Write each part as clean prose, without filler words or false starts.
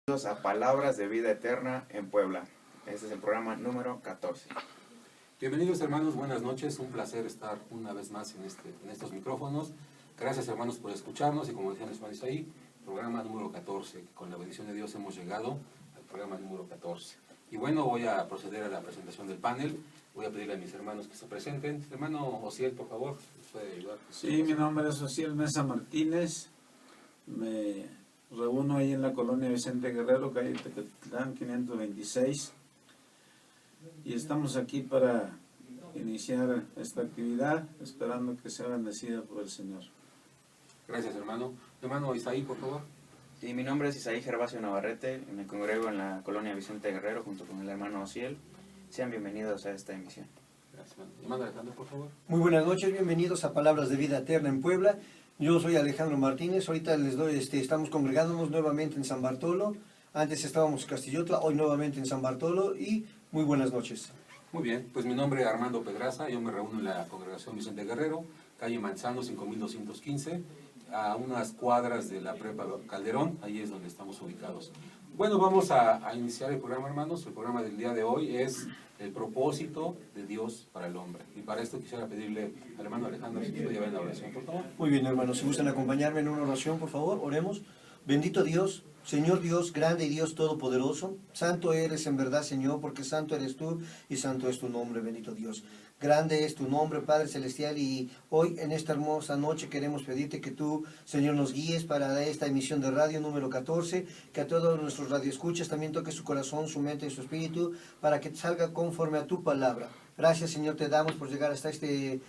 Bienvenidos a Palabras de Vida Eterna en Puebla. Este es el programa número 14. Bienvenidos hermanos, buenas noches, un placer estar una vez más en estos micrófonos. Gracias hermanos por escucharnos y como decían los hermanos ahí, programa número 14. Con la bendición de Dios hemos llegado al programa número 14. Y bueno, voy a proceder a la presentación del panel. Voy a pedirle a mis hermanos que se presenten. Hermano Osiel, por favor, ¿nos puede ayudar? Sí, mi nombre es Osiel Mesa Martínez. Me reúno ahí en la colonia Vicente Guerrero, calle Tequetlán 526. Y estamos aquí para iniciar esta actividad, esperando que sea bendecida por el Señor. Gracias hermano. Hermano Isaí, por favor. Sí, mi nombre es Isaí Gervasio Navarrete y me congrego en la colonia Vicente Guerrero junto con el hermano Osiel. Sean bienvenidos a esta emisión. Gracias hermano. Hermano Alejandro, por favor. Muy buenas noches, bienvenidos a Palabras de Vida Eterna en Puebla. Yo soy Alejandro Martínez, ahorita les doy, estamos congregándonos nuevamente en San Bartolo. Antes estábamos en Castillotla, hoy nuevamente en San Bartolo y muy buenas noches. Muy bien, pues mi nombre es Armando Pedraza, yo me reúno en la congregación Vicente Guerrero, calle Manzano 5215, a unas cuadras de la Prepa Calderón, ahí es donde estamos ubicados. Bueno, vamos a iniciar el programa, hermanos. El programa del día de hoy es el propósito de Dios para el hombre. Y para esto quisiera pedirle al hermano Alejandro si puede llevar la oración, por favor. Muy bien, hermanos, si gustan acompañarme en una oración, por favor, oremos. Bendito Dios, Señor Dios, grande y Dios todopoderoso, santo eres en verdad, Señor, porque santo eres tú y santo es tu nombre, bendito Dios. Grande es tu nombre, Padre Celestial, y hoy en esta hermosa noche queremos pedirte que tú, Señor, nos guíes para esta emisión de radio número 14, que a todos nuestros radioescuchas también toque su corazón, su mente y su espíritu, para que salga conforme a tu palabra. Gracias, Señor, te damos por llegar hasta este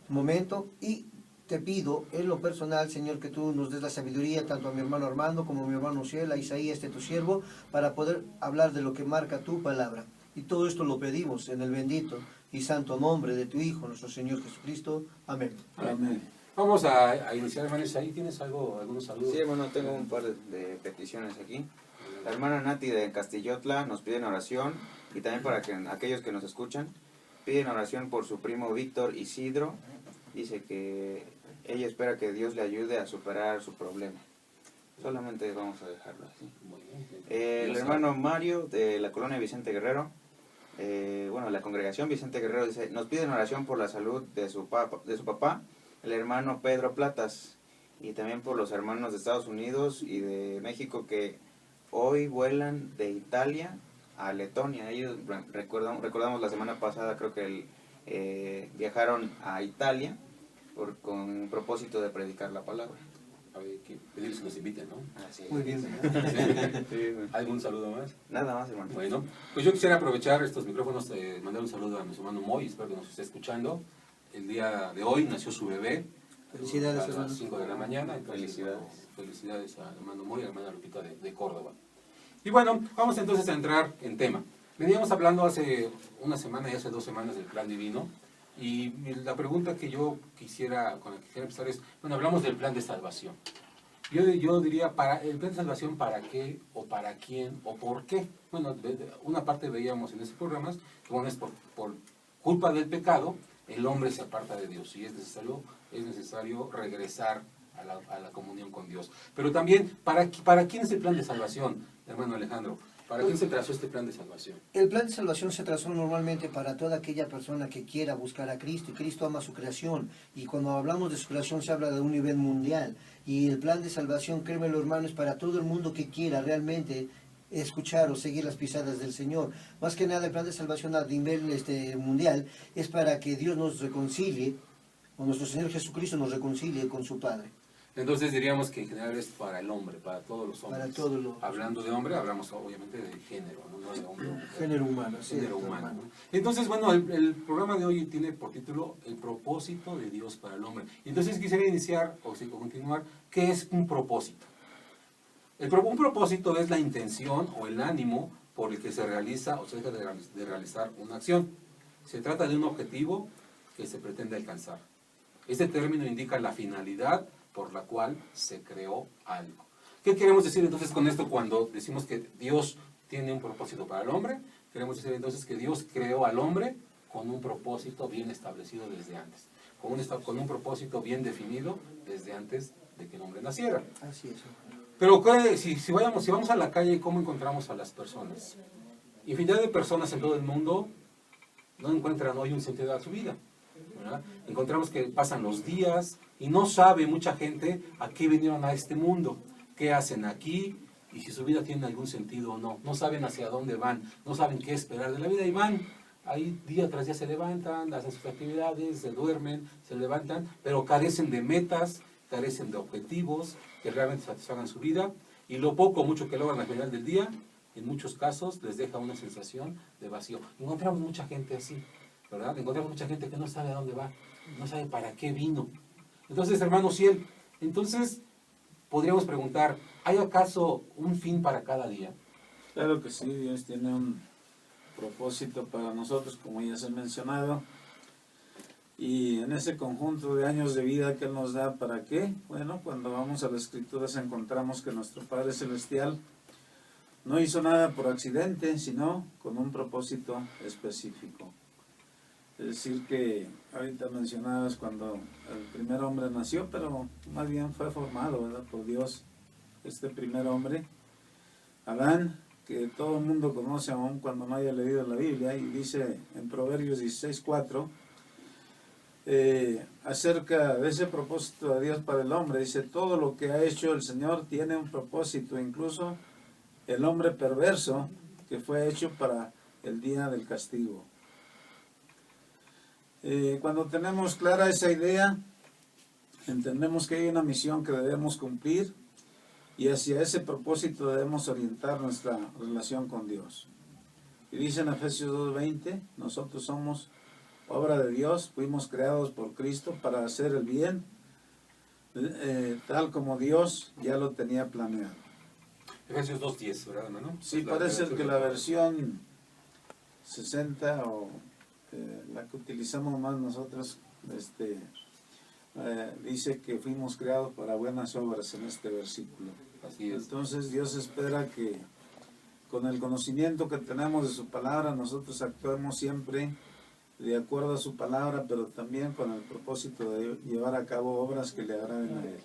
momento y te pido en lo personal, Señor, que tú nos des la sabiduría, tanto a mi hermano Armando como a mi hermano Ociel, a Isaí, tu siervo, para poder hablar de lo que marca tu palabra. Y todo esto lo pedimos en el bendito y santo nombre de tu Hijo, nuestro Señor Jesucristo. Amén. Amén. Vamos a iniciar, hermano Isaí. ¿Tienes algunos saludos? Sí, hermano, tengo un par de peticiones aquí. La hermana Nati de Castillotla nos pide oración y también para que aquellos que nos escuchan piden oración por su primo Víctor Isidro. Dice que ella espera que Dios le ayude a superar su problema. Solamente vamos a dejarlo así. El hermano Mario de la colonia Vicente Guerrero, la congregación Vicente Guerrero dice, nos piden oración por la salud de su papá, el hermano Pedro Platas, y también por los hermanos de Estados Unidos y de México que hoy vuelan de Italia a Letonia. Ellos recordamos la semana pasada, creo que viajaron a Italia con propósito de predicar la palabra. A ver, que pedirles que nos inviten, ¿no? Así Muy bien. Sí. ¿Algún saludo más? Nada más, hermano. Bueno, pues yo quisiera aprovechar estos micrófonos, mandar un saludo a mi hermano Moy, espero que nos esté escuchando. El día de hoy nació su bebé. Felicidades, a hermano. las 5 de la mañana. Entonces, Felicidades. Felicidades al hermano Moy y a la hermana Lupita de Córdoba. Y bueno, vamos entonces a entrar en tema. Veníamos hablando hace una semana y hace 2 semanas del plan divino. Y la pregunta que yo con la que quisiera empezar es, bueno, hablamos del plan de salvación. Yo diría, el plan de salvación, ¿para qué? ¿O para quién? ¿O por qué? Bueno, una parte veíamos en esos programas, que bueno, es por culpa del pecado, el hombre se aparta de Dios y es necesario regresar a la comunión con Dios. Pero también, ¿para quién es el plan de salvación, hermano Alejandro? ¿Para quién se trazó este plan de salvación? El plan de salvación se trazó normalmente para toda aquella persona que quiera buscar a Cristo, y Cristo ama su creación, y cuando hablamos de su creación se habla de un nivel mundial, y el plan de salvación, créemelo hermano, es para todo el mundo que quiera realmente escuchar o seguir las pisadas del Señor. Más que nada el plan de salvación a nivel mundial es para que Dios nos reconcilie, o nuestro Señor Jesucristo nos reconcilie con su Padre. Entonces diríamos que en general es para el hombre, para todos los hombres. Para todos los Hablando de hombre, hablamos obviamente de género, no de hombre o mujer. Género humano, sí, Género humano. hermano. Entonces, bueno, el programa de hoy tiene por título El propósito de Dios para el hombre. Entonces quisiera iniciar, o continuar, ¿qué es un propósito? Un propósito es la intención o el ánimo por el que se realiza o se deja de realizar una acción. Se trata de un objetivo que se pretende alcanzar. Este término indica la finalidad por la cual se creó algo. ¿Qué queremos decir entonces con esto cuando decimos que Dios tiene un propósito para el hombre? Queremos decir entonces que Dios creó al hombre con un propósito bien establecido desde antes, con un propósito bien definido desde antes de que el hombre naciera. Así es. Pero si vamos a la calle, ¿cómo encontramos a las personas? Infinidad de personas en todo el mundo no encuentran hoy un sentido a su vida, ¿verdad? Encontramos que pasan los días y no sabe mucha gente a qué vinieron a este mundo, qué hacen aquí y si su vida tiene algún sentido o no. No saben hacia dónde van, no saben qué esperar de la vida y van. Ahí día tras día se levantan, hacen sus actividades, se duermen, se levantan, pero carecen de metas, carecen de objetivos que realmente satisfagan su vida, y lo poco o mucho que logran al final del día, en muchos casos les deja una sensación de vacío. Encontramos mucha gente así, ¿verdad? Encontramos mucha gente que no sabe a dónde va, no sabe para qué vino. Entonces, hermano Ciel, entonces podríamos preguntar, ¿hay acaso un fin para cada día? Claro que sí, Dios tiene un propósito para nosotros, como ya se ha mencionado. Y en ese conjunto de años de vida que Él nos da, ¿para qué? Bueno, cuando vamos a las Escrituras encontramos que nuestro Padre Celestial no hizo nada por accidente, sino con un propósito específico. Es decir que ahorita mencionabas cuando el primer hombre nació, pero más bien fue formado, ¿verdad?, por Dios, este primer hombre, Adán, que todo el mundo conoce aún cuando no haya leído la Biblia, y dice en Proverbios 16:4, acerca de ese propósito de Dios para el hombre, dice, todo lo que ha hecho el Señor tiene un propósito, incluso el hombre perverso que fue hecho para el día del castigo. Cuando tenemos clara esa idea, entendemos que hay una misión que debemos cumplir y hacia ese propósito debemos orientar nuestra relación con Dios. Y dice en Efesios 2:20, nosotros somos obra de Dios, fuimos creados por Cristo para hacer el bien, tal como Dios ya lo tenía planeado. Efesios 2:10, ¿verdad, hermano? Sí, parece que la versión 60 o la que utilizamos más nosotros, dice que fuimos creados para buenas obras en este versículo. Así es. Entonces Dios espera que con el conocimiento que tenemos de su palabra, nosotros actuemos siempre de acuerdo a su palabra, pero también con el propósito de llevar a cabo obras que le agraden a Él.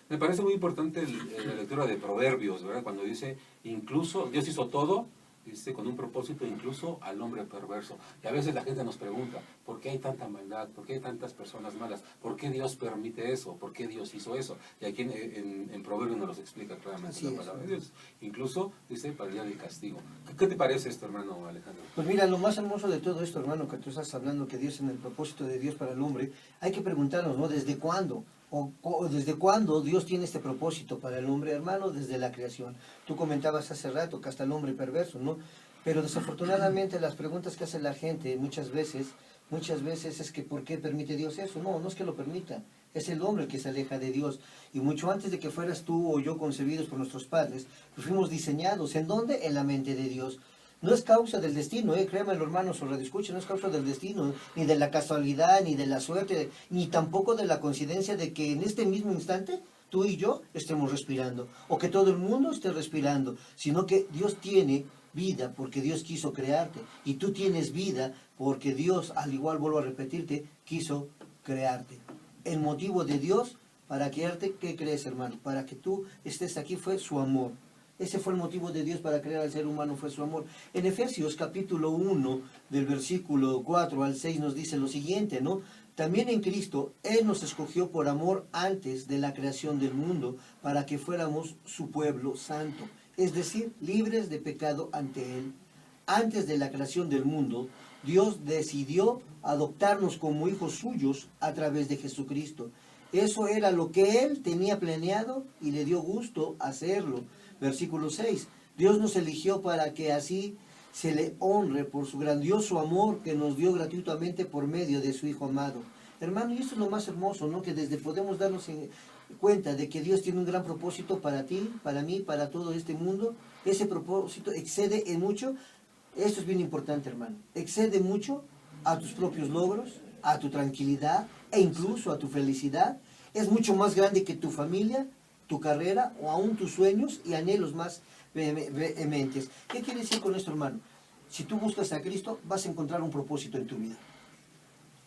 Me parece muy importante la lectura de Proverbios, ¿verdad? Cuando dice, incluso Dios hizo todo, dice, con un propósito, incluso al hombre perverso. Y a veces la gente nos pregunta, ¿por qué hay tanta maldad? ¿Por qué hay tantas personas malas? ¿Por qué Dios permite eso? ¿Por qué Dios hizo eso? Y aquí en Proverbios nos lo explica claramente Así la palabra de Dios. Incluso, dice, para el día del castigo. ¿Qué te parece esto, hermano Alejandro? Pues mira, lo más hermoso de todo esto, hermano, que tú estás hablando, que Dios en el propósito de Dios para el hombre, hay que preguntarnos, ¿no? ¿Desde cuándo? O desde cuándo Dios tiene este propósito para el hombre, hermano, desde la creación. Tú comentabas hace rato que hasta el hombre perverso, ¿no? Pero desafortunadamente las preguntas que hace la gente muchas veces es que ¿por qué permite Dios eso? No, no es que lo permita, es el hombre el que se aleja de Dios. Y mucho antes de que fueras tú o yo concebidos por nuestros padres, pues fuimos diseñados. ¿En dónde? En la mente de Dios. No es causa del destino, créanmelo, hermanos, o radioescuchen, no es causa del destino, ni de la casualidad, ni de la suerte, ni tampoco de la coincidencia de que en este mismo instante tú y yo estemos respirando, o que todo el mundo esté respirando, sino que Dios tiene vida porque Dios quiso crearte, y tú tienes vida porque Dios, al igual vuelvo a repetirte, quiso crearte. El motivo de Dios para crearte, ¿qué crees, hermano? Para que tú estés aquí fue su amor. Ese fue el motivo de Dios para crear al ser humano, fue su amor. En Efesios capítulo 1, del versículo 4 al 6 nos dice lo siguiente, ¿no? También en Cristo, Él nos escogió por amor antes de la creación del mundo, para que fuéramos su pueblo santo, es decir, libres de pecado ante Él. Antes de la creación del mundo, Dios decidió adoptarnos como hijos suyos a través de Jesucristo. Eso era lo que Él tenía planeado y le dio gusto hacerlo. Versículo 6. Dios nos eligió para que así se le honre por su grandioso amor que nos dio gratuitamente por medio de su Hijo amado. Hermano, y esto es lo más hermoso, ¿no? Que desde podemos darnos cuenta de que Dios tiene un gran propósito para ti, para mí, para todo este mundo. Ese propósito excede en mucho, esto es bien importante, hermano, excede mucho a tus propios logros, a tu tranquilidad e incluso a tu felicidad. Es mucho más grande que tu familia, tu carrera o aún tus sueños y anhelos más vehementes. ¿Qué quiere decir con esto, hermano? Si tú buscas a Cristo, vas a encontrar un propósito en tu vida.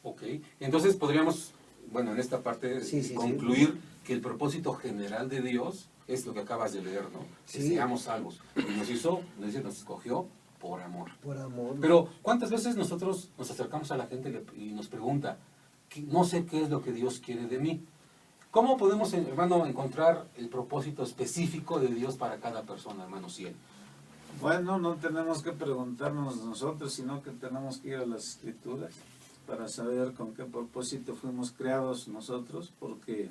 Ok, entonces podríamos, bueno, en esta parte concluir sí. que el propósito general de Dios es lo que acabas de leer, ¿no? Que Sí. seamos salvos. Y nos hizo, nos escogió por amor. Por amor. Pero, ¿cuántas veces nosotros nos acercamos a la gente y nos pregunta, no sé qué es lo que Dios quiere de mí? ¿Cómo podemos, hermano, encontrar el propósito específico de Dios para cada persona, hermano Ciel? Bueno, no tenemos que preguntarnos nosotros, sino que tenemos que ir a las Escrituras para saber con qué propósito fuimos creados nosotros, porque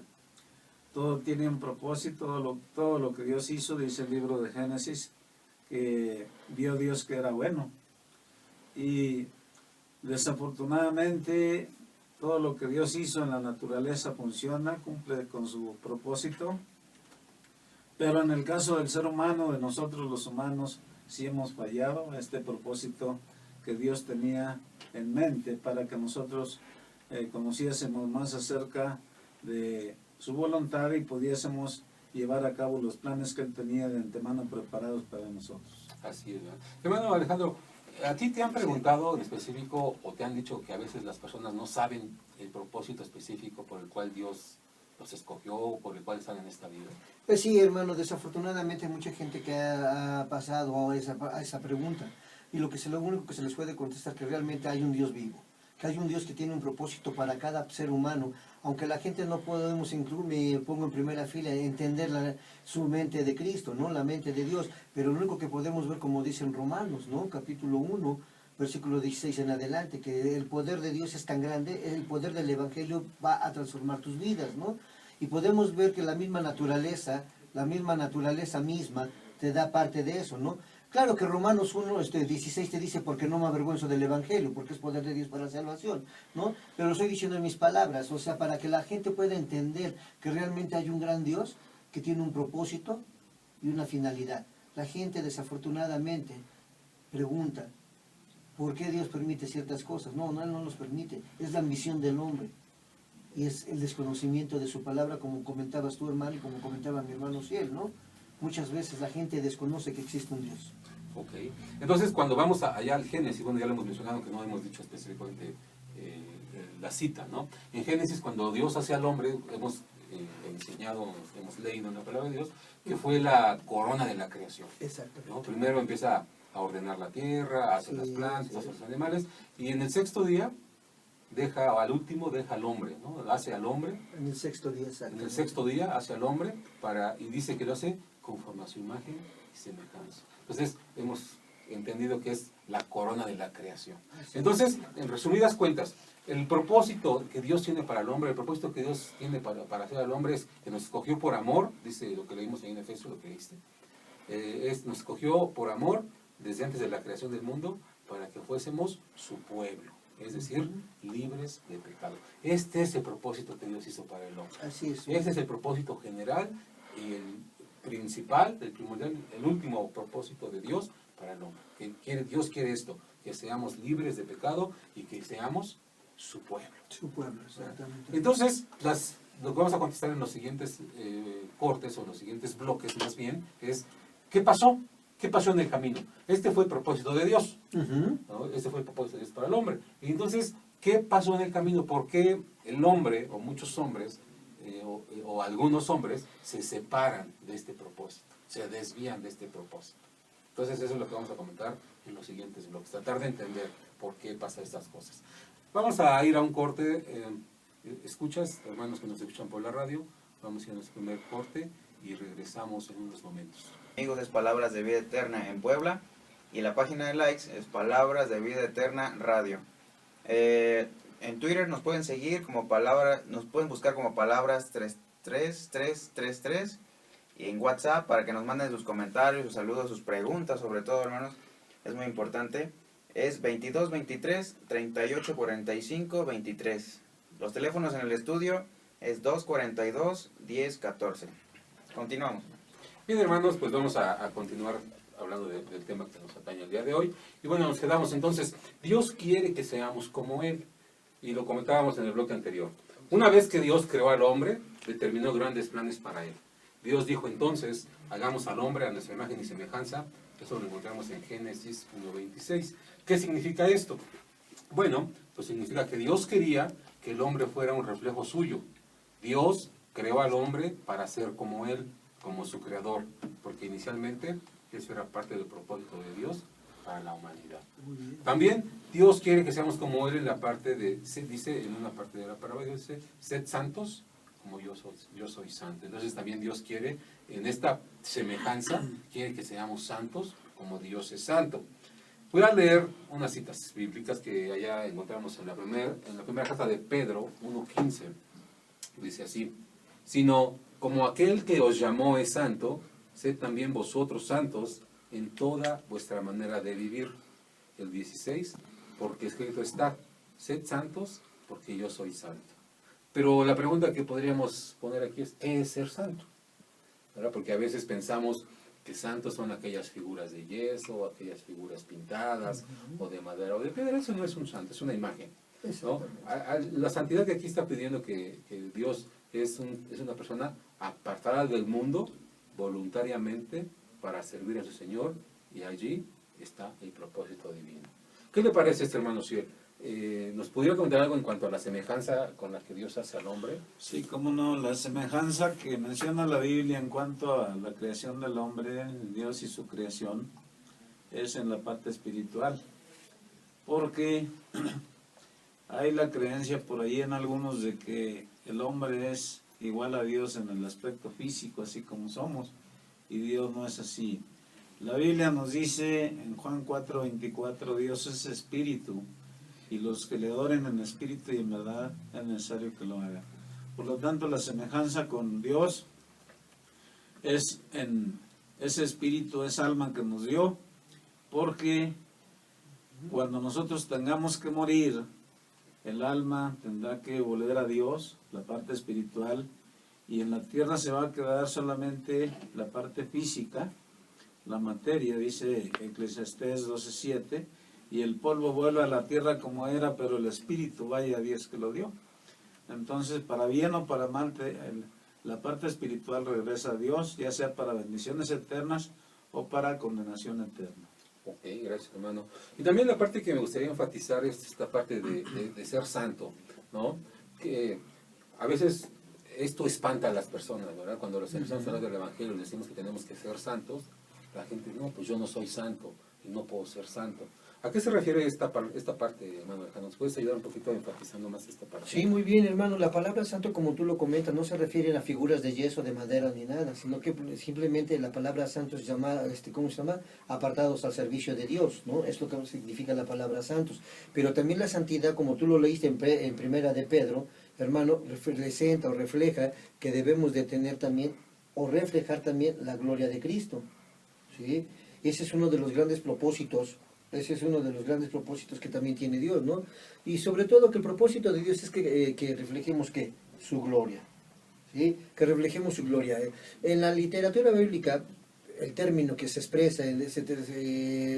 todo tiene un propósito, todo lo que Dios hizo, dice el libro de Génesis, que vio Dios que era bueno. Y desafortunadamente todo lo que Dios hizo en la naturaleza funciona, cumple con su propósito, pero en el caso del ser humano, de nosotros los humanos, sí hemos fallado a este propósito que Dios tenía en mente para que nosotros conociésemos más acerca de su voluntad y pudiésemos llevar a cabo los planes que Él tenía de antemano preparados para nosotros. Así es, ¿verdad? Hermano Alejandro, ¿a ti te han preguntado en específico o te han dicho que a veces las personas no saben el propósito específico por el cual Dios los escogió o por el cual están en esta vida? Pues sí, hermano, desafortunadamente hay mucha gente que ha pasado a esa pregunta. Y lo único que se les puede contestar es que realmente hay un Dios vivo, que hay un Dios que tiene un propósito para cada ser humano. Aunque la gente no podemos, me pongo en primera fila, entender su mente de Cristo, ¿no? La mente de Dios. Pero lo único que podemos ver, como dicen Romanos, ¿no? Capítulo 1, versículo 16 en adelante, que el poder de Dios es tan grande, el poder del Evangelio va a transformar tus vidas, ¿no? Y podemos ver que la misma naturaleza misma te da parte de eso, ¿no? Claro que Romanos 1, 16 te dice, porque no me avergüenzo del Evangelio, porque es poder de Dios para la salvación, ¿no? Pero lo estoy diciendo en mis palabras, o sea, para que la gente pueda entender que realmente hay un gran Dios que tiene un propósito y una finalidad. La gente desafortunadamente pregunta, ¿por qué Dios permite ciertas cosas? No, Él no los permite, es la ambición del hombre. Y es el desconocimiento de su palabra, como comentabas tú, hermano, y como comentaba mi hermano Ciel, ¿no? Muchas veces la gente desconoce que existe un Dios. Ok. Entonces, cuando vamos allá al Génesis, bueno, ya lo hemos mencionado, que no hemos dicho específicamente la cita, ¿no? En Génesis, cuando Dios hace al hombre, hemos enseñado, hemos leído en la palabra de Dios, que fue la corona de la creación. Exacto. ¿No? Primero empieza a ordenar la tierra, hace las plantas, hace los animales, y en el sexto día, al último deja al hombre, ¿no? Hace al hombre. En el sexto día, exacto. En el sexto día hace al hombre y dice que lo hace conforme a su imagen y semejanza. Entonces, hemos entendido que es la corona de la creación. Entonces, en resumidas cuentas, el propósito que Dios tiene para el hombre, el propósito que Dios tiene para hacer al hombre es que nos escogió por amor, dice lo que leímos ahí en Efesios, lo que leíste, nos escogió por amor desde antes de la creación del mundo para que fuésemos su pueblo, es decir, libres de pecado. Este es el propósito que Dios hizo para el hombre. Así es. Ese es el propósito general y el principal, el primordial, el último propósito de Dios para el hombre. Dios quiere esto, que seamos libres de pecado y que seamos su pueblo. Su pueblo, exactamente. Entonces, lo que vamos a contestar en los siguientes cortes o los siguientes bloques más bien es, ¿qué pasó? ¿Qué pasó en el camino? Este fue el propósito de Dios. ¿No? Este fue el propósito de Dios para el hombre. Y entonces, ¿qué pasó en el camino? ¿Por qué el hombre o muchos hombres o algunos hombres se separan de este propósito? Se desvían de este propósito. Entonces, eso es lo que vamos a comentar en los siguientes bloques. Tratar de entender por qué pasan estas cosas. Vamos a ir a un corte. ¿Escuchas, hermanos que nos escuchan por la radio? Vamos a ir a nuestro primer corte y regresamos en unos momentos. Amigos, es Palabras de Vida Eterna en Puebla y la página de likes es Palabras de Vida Eterna Radio. En Twitter nos pueden seguir nos pueden buscar como Palabras 33333 y en WhatsApp para que nos manden sus comentarios, sus saludos, sus preguntas, sobre todo, hermanos, es muy importante. Es 2223 38 45 23. Los teléfonos en el estudio es 242 10 14. Continuamos. Bien, hermanos, pues vamos a continuar hablando del tema que nos atañe el día de hoy. Y bueno, nos quedamos entonces. Dios quiere que seamos como Él. Y lo comentábamos en el bloque anterior. Una vez que Dios creó al hombre, determinó grandes planes para él. Dios dijo entonces, hagamos al hombre a nuestra imagen y semejanza. Eso lo encontramos en Génesis 1:26. ¿Qué significa esto? Bueno, pues significa que Dios quería que el hombre fuera un reflejo suyo. Dios creó al hombre para ser como Él. como su creador, porque inicialmente eso era parte del propósito de Dios para la humanidad. También Dios quiere que seamos como Él en la parte dice en una parte de la palabra, dice, sed santos como yo soy santo. Entonces también Dios quiere, en esta semejanza, quiere que seamos santos como Dios es santo. Voy a leer unas citas bíblicas que allá encontramos en la primera carta de Pedro 1:15. Dice así: sino como aquel que os llamó es santo, sed también vosotros santos en toda vuestra manera de vivir. El 16, porque escrito está, sed santos porque yo soy santo. Pero la pregunta que podríamos poner aquí es, ¿qué es ser santo? ¿Verdad? Porque a veces pensamos que santos son aquellas figuras de yeso, aquellas figuras pintadas, o de madera, o de piedra. Eso no es un santo, es una imagen, ¿no? La santidad que aquí está pidiendo que Dios es una persona apartada del mundo voluntariamente para servir a su Señor, y allí está el propósito divino. ¿Qué le parece este hermano Ciel? ¿Nos pudiera comentar algo en cuanto a la semejanza con la que Dios hace al hombre? Sí, cómo no, la semejanza que menciona la Biblia en cuanto a la creación del hombre, Dios y su creación, es en la parte espiritual. Porque hay la creencia por ahí en algunos de que el hombre es igual a Dios en el aspecto físico, así como somos, y Dios no es así. La Biblia nos dice en Juan 4:24, Dios es espíritu, y los que le adoren en espíritu y en verdad es necesario que lo hagan. Por lo tanto, la semejanza con Dios es en ese espíritu, esa alma que nos dio, porque cuando nosotros tengamos que morir, el alma tendrá que volver a Dios, la parte espiritual, y en la tierra se va a quedar solamente la parte física, la materia, dice Eclesiastés 12:7, y el polvo vuelve a la tierra como era, pero el espíritu vaya a Dios que lo dio. Entonces, para bien o para mal, la parte espiritual regresa a Dios, ya sea para bendiciones eternas o para condenación eterna. Ok, gracias hermano. Y también la parte que me gustaría enfatizar es esta parte de ser santo, ¿no? Que a veces esto espanta a las personas, ¿verdad? Cuando los empezamos a hablar del Evangelio y decimos que tenemos que ser santos, la gente, no, pues yo no soy santo y no puedo ser santo. ¿A qué se refiere esta parte, hermano Alejandro? ¿Nos puedes ayudar un poquito enfatizando más esta parte? Sí, muy bien, hermano. La palabra santo, como tú lo comentas, no se refiere a figuras de yeso, de madera ni nada, sino que simplemente la palabra santo se llama, ¿cómo se llama? Apartados al servicio de Dios, ¿no? Es lo que significa la palabra santos. Pero también la santidad, como tú lo leíste en primera de Pedro, hermano, representa o refleja que debemos de tener también, o reflejar también la gloria de Cristo, ¿sí? Ese es uno de los grandes propósitos. Ese es uno de los grandes propósitos que también tiene Dios, ¿no? Y sobre todo que el propósito de Dios es que reflejemos ¿qué? Su gloria, ¿sí? Que reflejemos su gloria. En la literatura bíblica, el término que se expresa,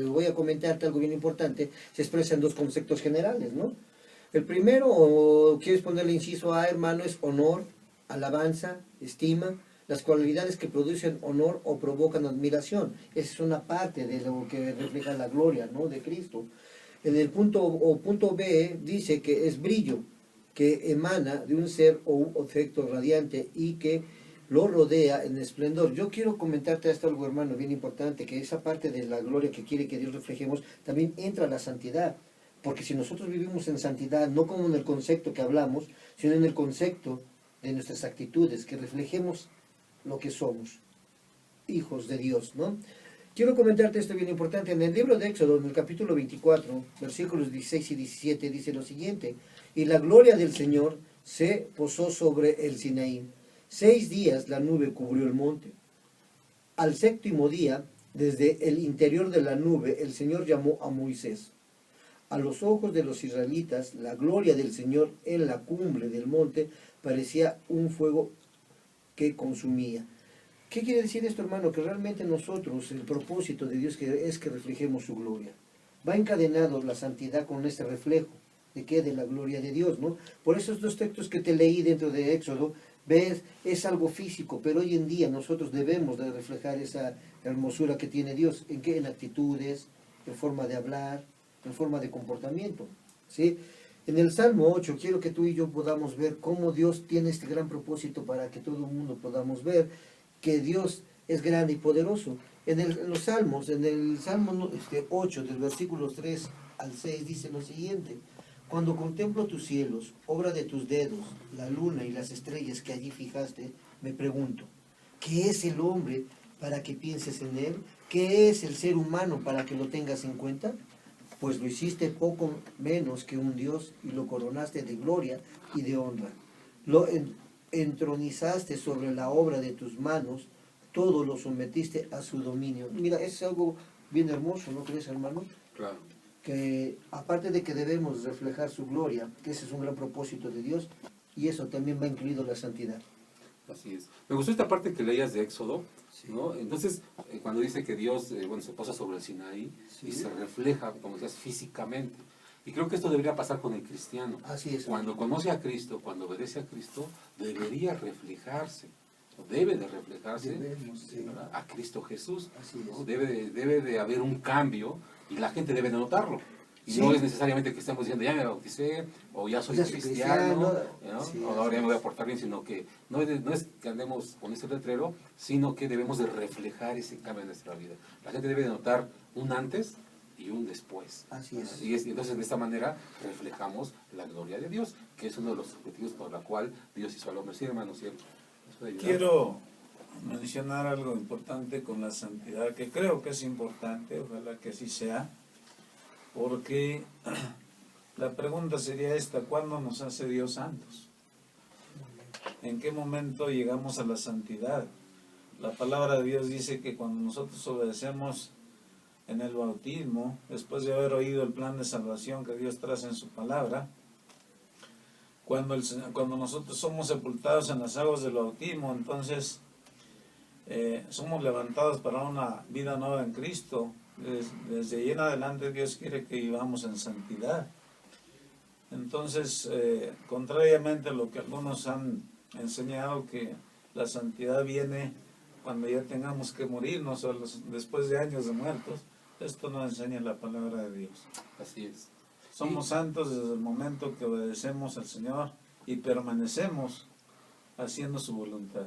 voy a comentarte algo bien importante, se expresa en dos conceptos generales, ¿no? El primero, o quieres ponerle inciso A, hermano, es honor, alabanza, estima, las cualidades que producen honor o provocan admiración. Esa es una parte de lo que refleja la gloria, ¿no? De Cristo. En el punto B dice que es brillo, que emana de un ser o un objeto radiante y que lo rodea en esplendor. Yo quiero comentarte esto algo, hermano, bien importante, que esa parte de la gloria que quiere que Dios reflejemos, también entra la santidad. Porque si nosotros vivimos en santidad, no como en el concepto que hablamos, sino en el concepto de nuestras actitudes, que reflejemos lo que somos, hijos de Dios, ¿no? Quiero comentarte esto bien importante. En el libro de Éxodo, en el capítulo 24, versículos 16 y 17, dice lo siguiente: y la gloria del Señor se posó sobre el Sinaí. 6 días la nube cubrió el monte. Al 7º día, desde el interior de la nube, el Señor llamó a Moisés. A los ojos de los israelitas, la gloria del Señor en la cumbre del monte parecía un fuego que consumía. ¿Qué quiere decir esto, hermano? Que realmente nosotros, el propósito de Dios es que reflejemos su gloria. Va encadenado la santidad con este reflejo. ¿De qué? De la gloria de Dios, ¿no? Por esos dos textos que te leí dentro de Éxodo, ves, es algo físico, pero hoy en día nosotros debemos de reflejar esa hermosura que tiene Dios. ¿En qué? En actitudes, en forma de hablar, en forma de comportamiento, ¿sí? En el Salmo 8 quiero que tú y yo podamos ver cómo Dios tiene este gran propósito para que todo el mundo podamos ver que Dios es grande y poderoso. En los Salmos, en el Salmo 8, del versículo 3 al 6, dice lo siguiente: cuando contemplo tus cielos, obra de tus dedos, la luna y las estrellas que allí fijaste, me pregunto, ¿qué es el hombre para que pienses en él? ¿Qué es el ser humano para que lo tengas en cuenta? Pues lo hiciste poco menos que un Dios y lo coronaste de gloria y de honra. Lo entronizaste sobre la obra de tus manos, todo lo sometiste a su dominio. Mira, es algo bien hermoso, ¿no crees, hermano? Claro. Que aparte de que debemos reflejar su gloria, que ese es un gran propósito de Dios, y eso también va incluido la santidad. Así es. Me gustó esta parte que leías de Éxodo, ¿no? Entonces, cuando dice que Dios se posa sobre el Sinaí y se refleja, como decías, físicamente. Y creo que esto debería pasar con el cristiano. Así es. Cuando conoce a Cristo, cuando obedece a Cristo, debería reflejarse, o debe de reflejarse a Cristo Jesús. ¿No? Debe de haber un cambio y la gente debe de notarlo. Y no es necesariamente que estemos diciendo, ya me bauticé, o ya soy cristiano, ¿no? Sí, o ahora ya me voy a portar bien, sino que no es que andemos con ese letrero, sino que debemos de reflejar ese cambio en nuestra vida. La gente debe de notar un antes y un después. Así es. Y entonces de esta manera reflejamos la gloria de Dios, que es uno de los objetivos por la cual Dios hizo al hombre. Sí, hermano, ¿cierto? Quiero mencionar algo importante con la santidad, que creo que es importante, ojalá que así sea, porque la pregunta sería esta: ¿cuándo nos hace Dios santos? ¿En qué momento llegamos a la santidad? La palabra de Dios dice que cuando nosotros obedecemos en el bautismo, después de haber oído el plan de salvación que Dios traza en su palabra, cuando nosotros somos sepultados en las aguas del bautismo, entonces somos levantados para una vida nueva en Cristo. Desde ahí en adelante Dios quiere que vivamos en santidad. Entonces, contrariamente a lo que algunos han enseñado, que la santidad viene cuando ya tengamos que morirnos o después de años de muertos, esto no enseña la palabra de Dios. Así es. Somos santos desde el momento que obedecemos al Señor y permanecemos haciendo su voluntad.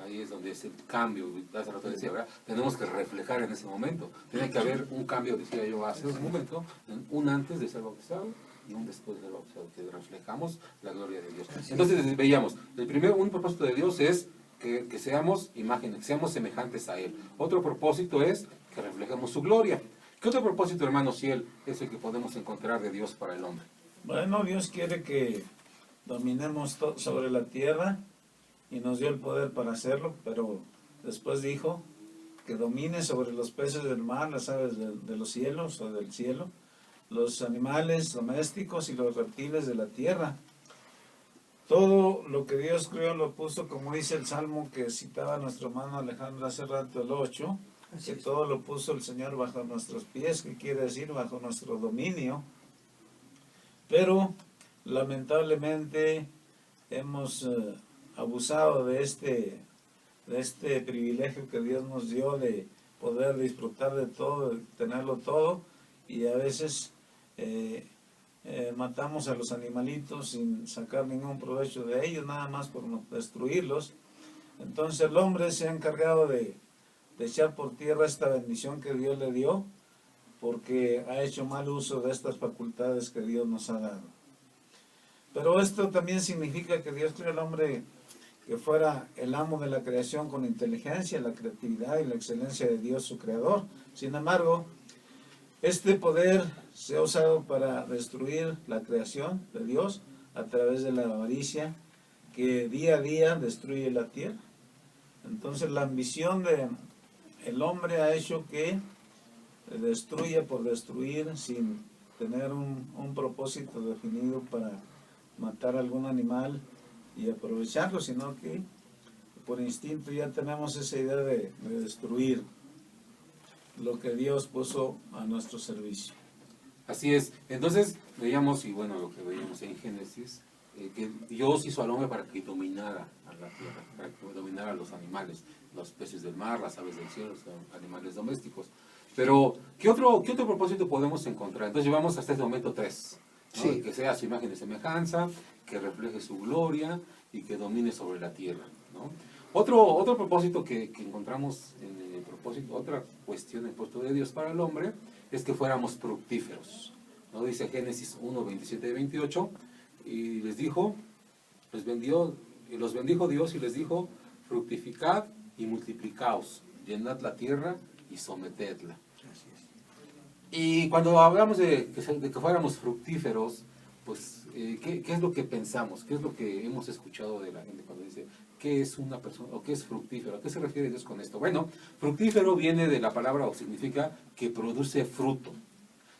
Ahí es donde es el cambio, hace rato decía, ¿verdad? Tenemos que reflejar en ese momento. Tiene que haber un cambio, decía yo hace un momento, un antes de ser bautizado y un después de ser bautizado, que reflejamos la gloria de Dios. Entonces veíamos, un propósito de Dios es que seamos imágenes, que seamos semejantes a Él. Otro propósito es que reflejemos su gloria. ¿Qué otro propósito, hermano Ciel, es el que podemos encontrar de Dios para el hombre? Bueno, Dios quiere que dominemos sobre la tierra y nos dio el poder para hacerlo, pero después dijo que domine sobre los peces del mar, las aves de los cielos o del cielo, los animales domésticos y los reptiles de la tierra. Todo lo que Dios creó lo puso, como dice el Salmo que citaba nuestro hermano Alejandro hace rato, el 8, que todo lo puso el Señor bajo nuestros pies, que quiere decir bajo nuestro dominio. Pero lamentablemente hemos abusado de este privilegio que Dios nos dio de poder disfrutar de todo, de tenerlo todo, y a veces matamos a los animalitos sin sacar ningún provecho de ellos, nada más por destruirlos. Entonces el hombre se ha encargado de echar por tierra esta bendición que Dios le dio, porque ha hecho mal uso de estas facultades que Dios nos ha dado. Pero esto también significa que Dios creó al hombre que fuera el amo de la creación con inteligencia, la creatividad y la excelencia de Dios, su creador. Sin embargo, este poder se ha usado para destruir la creación de Dios a través de la avaricia que día a día destruye la tierra. Entonces la ambición del hombre ha hecho que destruya por destruir sin tener un propósito definido para matar algún animal y aprovecharlo, sino que por instinto ya tenemos esa idea de destruir lo que Dios puso a nuestro servicio. Así es. Entonces veíamos, y bueno, lo que veíamos en Génesis, que Dios hizo al hombre para que dominara a la tierra, para que dominara a los animales, los peces del mar, las aves del cielo, los animales domésticos. Pero, ¿qué otro propósito podemos encontrar? Entonces llevamos hasta este momento 3. ¿No? Sí. Que sea su imagen de semejanza, que refleje su gloria y que domine sobre la tierra, ¿no? Otro propósito que encontramos en el propósito, otra cuestión del propósito de Dios para el hombre, es que fuéramos fructíferos. ¿No? Dice Génesis 1, 27 y 28, y les dijo, los bendijo Dios y les dijo, fructificad y multiplicaos, llenad la tierra y sometedla. Y cuando hablamos de que fuéramos fructíferos, pues, ¿qué es lo que pensamos? ¿Qué es lo que hemos escuchado de la gente cuando dice, ¿qué es una persona o qué es fructífero? ¿A qué se refiere Dios con esto? Bueno, fructífero viene de la palabra o significa que produce fruto,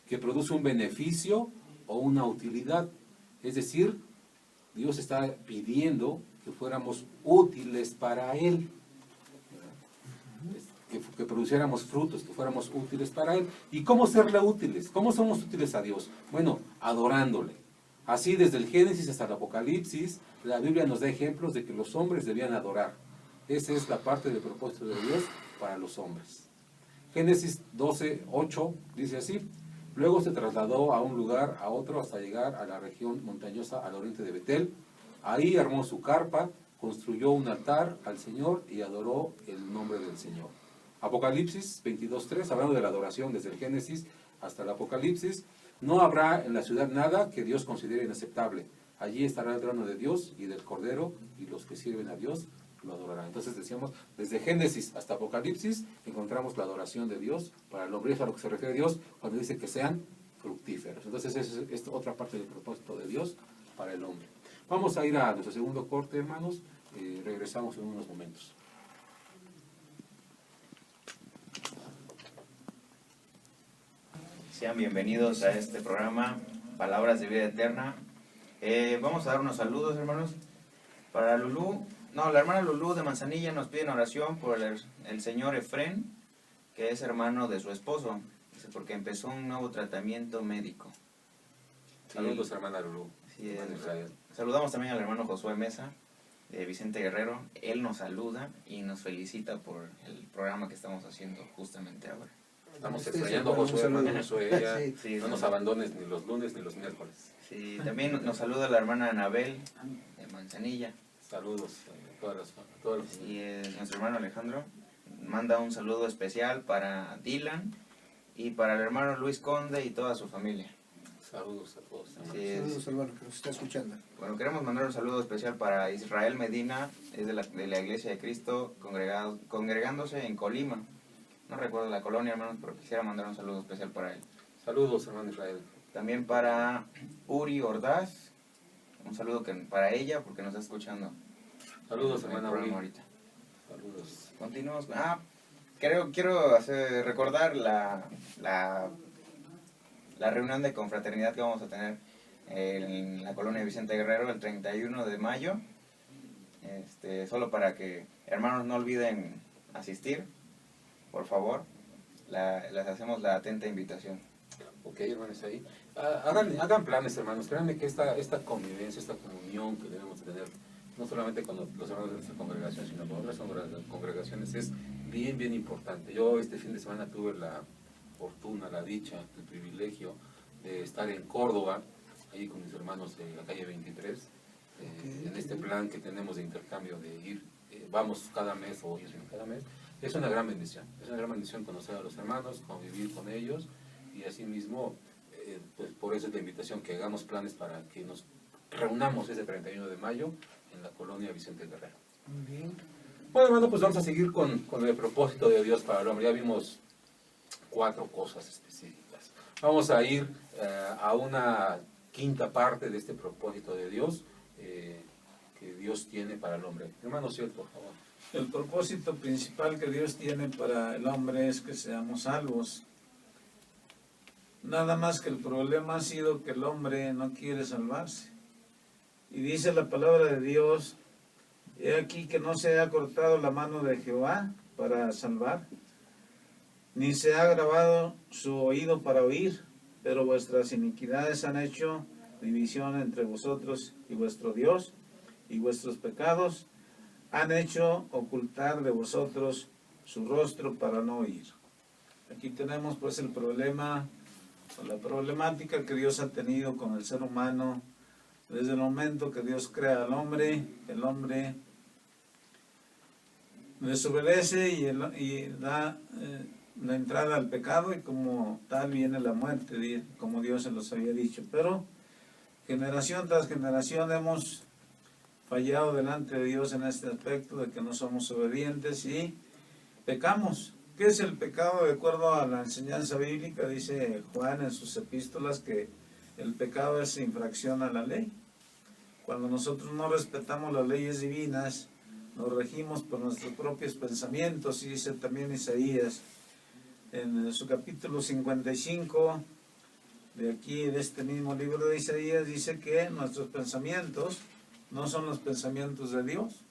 que produce un beneficio o una utilidad. Es decir, Dios está pidiendo que fuéramos útiles para Él. Que produciéramos frutos, que fuéramos útiles para Él. ¿Y cómo serle útiles? ¿Cómo somos útiles a Dios? Bueno, adorándole. Así desde el Génesis hasta el Apocalipsis, la Biblia nos da ejemplos de que los hombres debían adorar. Esa es la parte del propósito de Dios para los hombres. Génesis 12, 8 dice así: luego se trasladó a un lugar a otro hasta llegar a la región montañosa al oriente de Betel. Ahí armó su carpa, construyó un altar al Señor y adoró el nombre del Señor. Apocalipsis 22:3, hablando de la adoración desde el Génesis hasta el Apocalipsis: no habrá en la ciudad nada que Dios considere inaceptable. Allí estará el trono de Dios y del Cordero, y los que sirven a Dios lo adorarán. Entonces decíamos, desde Génesis hasta Apocalipsis encontramos la adoración de Dios para el hombre. Es a lo que se refiere Dios cuando dice que sean fructíferos. Entonces esa es otra parte del propósito de Dios para el hombre. Vamos a ir a nuestro segundo corte, hermanos. Regresamos en unos momentos. Sean bienvenidos a este programa, Palabras de Vida Eterna. Vamos a dar unos saludos, hermanos. Para Lulú, la hermana Lulú de Manzanilla nos pide oración por el señor Efrén, que es hermano de su esposo, porque empezó un nuevo tratamiento médico. Saludos, hermana Lulú. Sí, saludamos también al hermano Josué Mesa, de Vicente Guerrero. Él nos saluda y nos felicita por el programa que estamos haciendo justamente ahora. Estamos extrañando a Josué, hermano Josué. Sí, no nos abandones ni los lunes ni los miércoles. Sí, también nos saluda la hermana Anabel de Manzanilla. Saludos a todas las Y nuestro hermano Alejandro manda un saludo especial para Dylan y para el hermano Luis Conde y toda su familia. Saludos a todos. Saludos, hermano, que nos está escuchando. Bueno, queremos mandar un saludo especial para Israel Medina, es de la Iglesia de Cristo, congregándose en Colima. No recuerdo la colonia, hermanos, pero quisiera mandar un saludo especial para él. Saludos, hermano Israel. También para Uri Ordaz, un saludo para ella, porque nos está escuchando. Saludos, hermana Uri. Ahorita. Saludos. Continuamos. Quiero recordar la reunión de confraternidad que vamos a tener en la colonia Vicente Guerrero el 31 de mayo. Solo para que hermanos no olviden asistir. Por favor, les hacemos la atenta invitación. Ok, hermanos, ahí. Hagan planes, hermanos. Créanme que esta convivencia, esta comunión que debemos tener, no solamente con los hermanos de nuestra congregación, sino con otras congregaciones, es bien, bien importante. Yo este fin de semana tuve la fortuna, la dicha, el privilegio de estar en Córdoba, ahí con mis hermanos de la calle 23, en este plan que tenemos de intercambio de ir, vamos cada mes o ellos vienen cada mes. Es una gran bendición conocer a los hermanos, convivir con ellos y asimismo, pues por eso es la invitación que hagamos planes para que nos reunamos ese 31 de mayo en la colonia Vicente Guerrero. Muy bien. Bueno, hermano, pues vamos a seguir con el propósito de Dios para el hombre. Ya vimos 4 cosas específicas. Vamos a ir a una quinta parte de este propósito de Dios que Dios tiene para el hombre. Hermano, cierto, por favor. El propósito principal que Dios tiene para el hombre es que seamos salvos. Nada más que el problema ha sido que el hombre no quiere salvarse. Y dice la palabra de Dios: he aquí que no se ha cortado la mano de Jehová para salvar, ni se ha agravado su oído para oír, pero vuestras iniquidades han hecho división entre vosotros y vuestro Dios, y vuestros pecados han hecho ocultar de vosotros su rostro para no oír. Aquí tenemos pues el problema, o la problemática que Dios ha tenido con el ser humano desde el momento que Dios crea al hombre. El hombre desobedece y da la entrada al pecado, y como tal viene la muerte, como Dios se los había dicho. Pero generación tras generación hemos fallado delante de Dios en este aspecto de que no somos obedientes y pecamos. ¿Qué es el pecado? De acuerdo a la enseñanza bíblica, dice Juan en sus epístolas que el pecado es infracción a la ley. Cuando nosotros no respetamos las leyes divinas, nos regimos por nuestros propios pensamientos, y dice también Isaías en su capítulo 55, de aquí, de este mismo libro de Isaías, dice que nuestros pensamientos no son los pensamientos de Dios,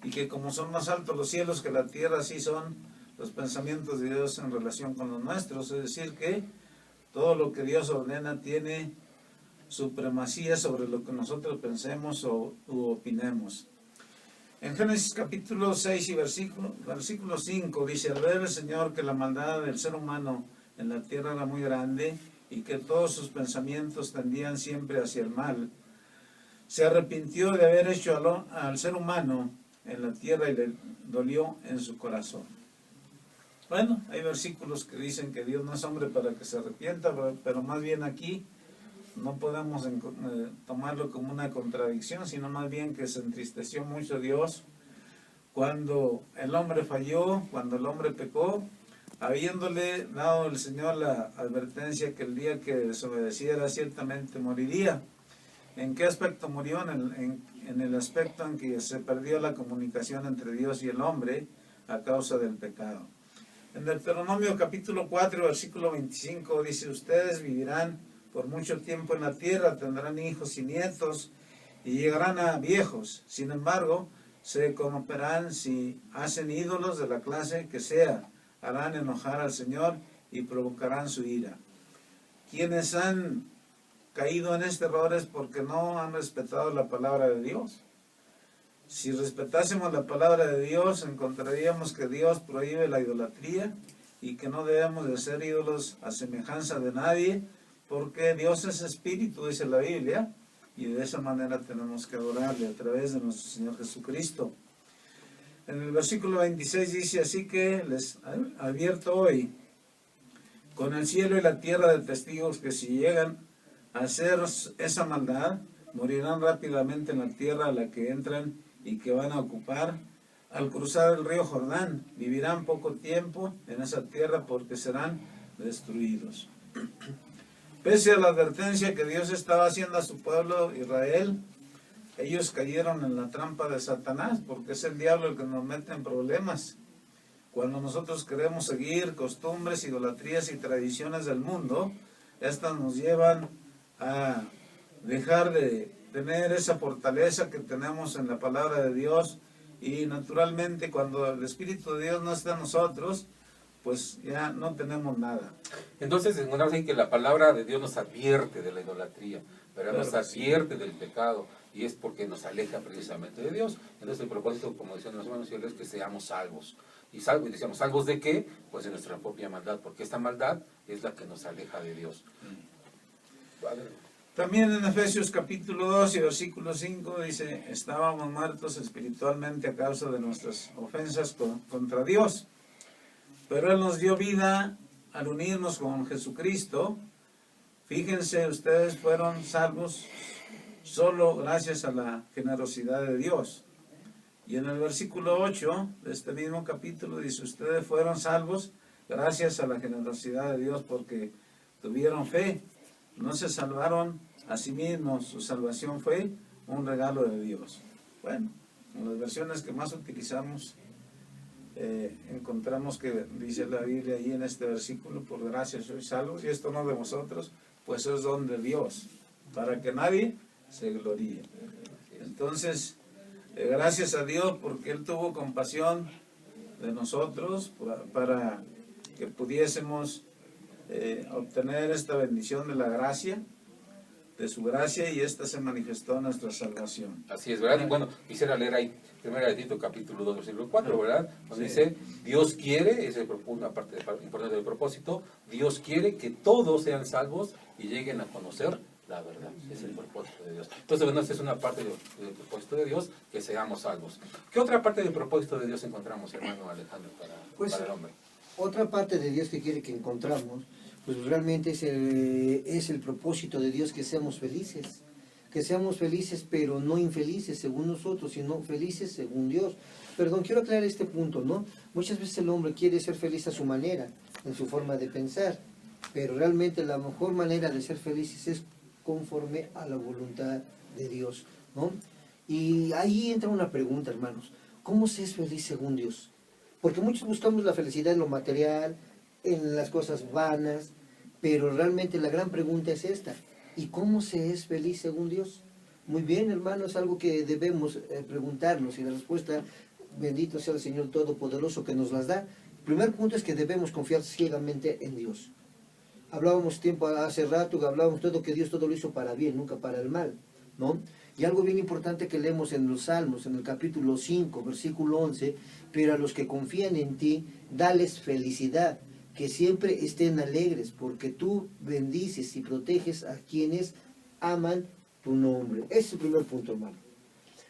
y que como son más altos los cielos que la tierra, así son los pensamientos de Dios en relación con los nuestros. Es decir, que todo lo que Dios ordena tiene supremacía sobre lo que nosotros pensemos u opinemos. En Génesis capítulo 6 y versículo 5 dice: al ver el Señor que la maldad del ser humano en la tierra era muy grande y que todos sus pensamientos tendían siempre hacia el mal, se arrepintió de haber hecho al ser humano en la tierra y le dolió en su corazón. Bueno, hay versículos que dicen que Dios no es hombre para que se arrepienta, pero más bien aquí no podemos tomarlo como una contradicción, sino más bien que se entristeció mucho Dios cuando el hombre falló, cuando el hombre pecó, habiéndole dado el Señor la advertencia que el día que desobedeciera ciertamente moriría. ¿En qué aspecto murió? En el aspecto en que se perdió la comunicación entre Dios y el hombre a causa del pecado. En Deuteronomio capítulo 4, versículo 25 dice: ustedes vivirán por mucho tiempo en la tierra, tendrán hijos y nietos y llegarán a viejos. Sin embargo, se corromperán si hacen ídolos de la clase que sea, harán enojar al Señor y provocarán su ira. Quienes han caído en este error es porque no han respetado la palabra de Dios. Si respetásemos la palabra de Dios, encontraríamos que Dios prohíbe la idolatría y que no debemos de ser ídolos a semejanza de nadie, porque Dios es espíritu, dice la Biblia, y de esa manera tenemos que adorarle a través de nuestro Señor Jesucristo. En el versículo 26 dice: así que les advierto hoy con el cielo y la tierra de testigos que si llegan a hacer esa maldad, morirán rápidamente en la tierra a la que entran y que van a ocupar al cruzar el río Jordán. Vivirán poco tiempo en esa tierra porque serán destruidos. Pese a la advertencia que Dios estaba haciendo a su pueblo Israel, ellos cayeron en la trampa de Satanás, porque es el diablo el que nos mete en problemas. Cuando nosotros queremos seguir costumbres, idolatrías y tradiciones del mundo, estas nos llevan a dejar de tener esa fortaleza que tenemos en la palabra de Dios, y naturalmente cuando el Espíritu de Dios no está en nosotros, pues ya no tenemos nada. Entonces encontramos ahí que la palabra de Dios nos advierte de la idolatría, pero Claro nos que sí. advierte del pecado, y es porque nos aleja precisamente de Dios. Entonces el propósito, como decían los hermanos, es que seamos salvos. Y decíamos, ¿salvos de qué? Pues de nuestra propia maldad, porque esta maldad es la que nos aleja de Dios. También en Efesios capítulo 2 y versículo 5 dice: estábamos muertos espiritualmente a causa de nuestras ofensas contra Dios, pero Él nos dio vida al unirnos con Jesucristo. Fíjense, ustedes fueron salvos solo gracias a la generosidad de Dios. Y en el versículo 8 de este mismo capítulo dice: ustedes fueron salvos gracias a la generosidad de Dios porque tuvieron fe. No se salvaron a sí mismos, su salvación fue un regalo de Dios. Bueno, en las versiones que más utilizamos, encontramos que dice la Biblia ahí en este versículo: por gracia sois salvos, y esto no de vosotros, pues es don de Dios, para que nadie se gloríe. Entonces, gracias a Dios porque Él tuvo compasión de nosotros para que pudiésemos obtener esta bendición de la gracia, de su gracia, y esta se manifestó en nuestra salvación. Así es, ¿verdad? Y bueno, quisiera leer ahí 1 Tito capítulo 2, versículo 4, ¿verdad? Donde dice: Dios quiere, esa es una parte importante del propósito, Dios quiere que todos sean salvos y lleguen a conocer la verdad. Es el propósito de Dios. Entonces, bueno, esta es una parte del propósito de Dios, que seamos salvos. ¿Qué otra parte del propósito de Dios encontramos, hermano Alejandro, para el hombre? Otra parte de Dios que quiere que encontramos, pues realmente es el propósito de Dios, que seamos felices. Que seamos felices, pero no infelices según nosotros, sino felices según Dios. Perdón, quiero aclarar este punto, ¿no? Muchas veces el hombre quiere ser feliz a su manera, en su forma de pensar, pero realmente la mejor manera de ser felices es conforme a la voluntad de Dios, ¿no? Y ahí entra una pregunta, hermanos. ¿Cómo se es feliz según Dios? Porque muchos buscamos la felicidad en lo material, en las cosas vanas, pero realmente la gran pregunta es esta. ¿Y cómo se es feliz según Dios? Muy bien, hermano, es algo que debemos preguntarnos, y la respuesta, bendito sea el Señor Todopoderoso que nos las da. El primer punto es que debemos confiar ciegamente en Dios. Hablábamos hace rato, hablábamos todo que Dios todo lo hizo para bien, nunca para el mal, ¿no? Y algo bien importante que leemos en los Salmos, en el capítulo 5, versículo 11, pero a los que confían en ti, dales felicidad, que siempre estén alegres, porque tú bendices y proteges a quienes aman tu nombre. Ese es el primer punto, hermano.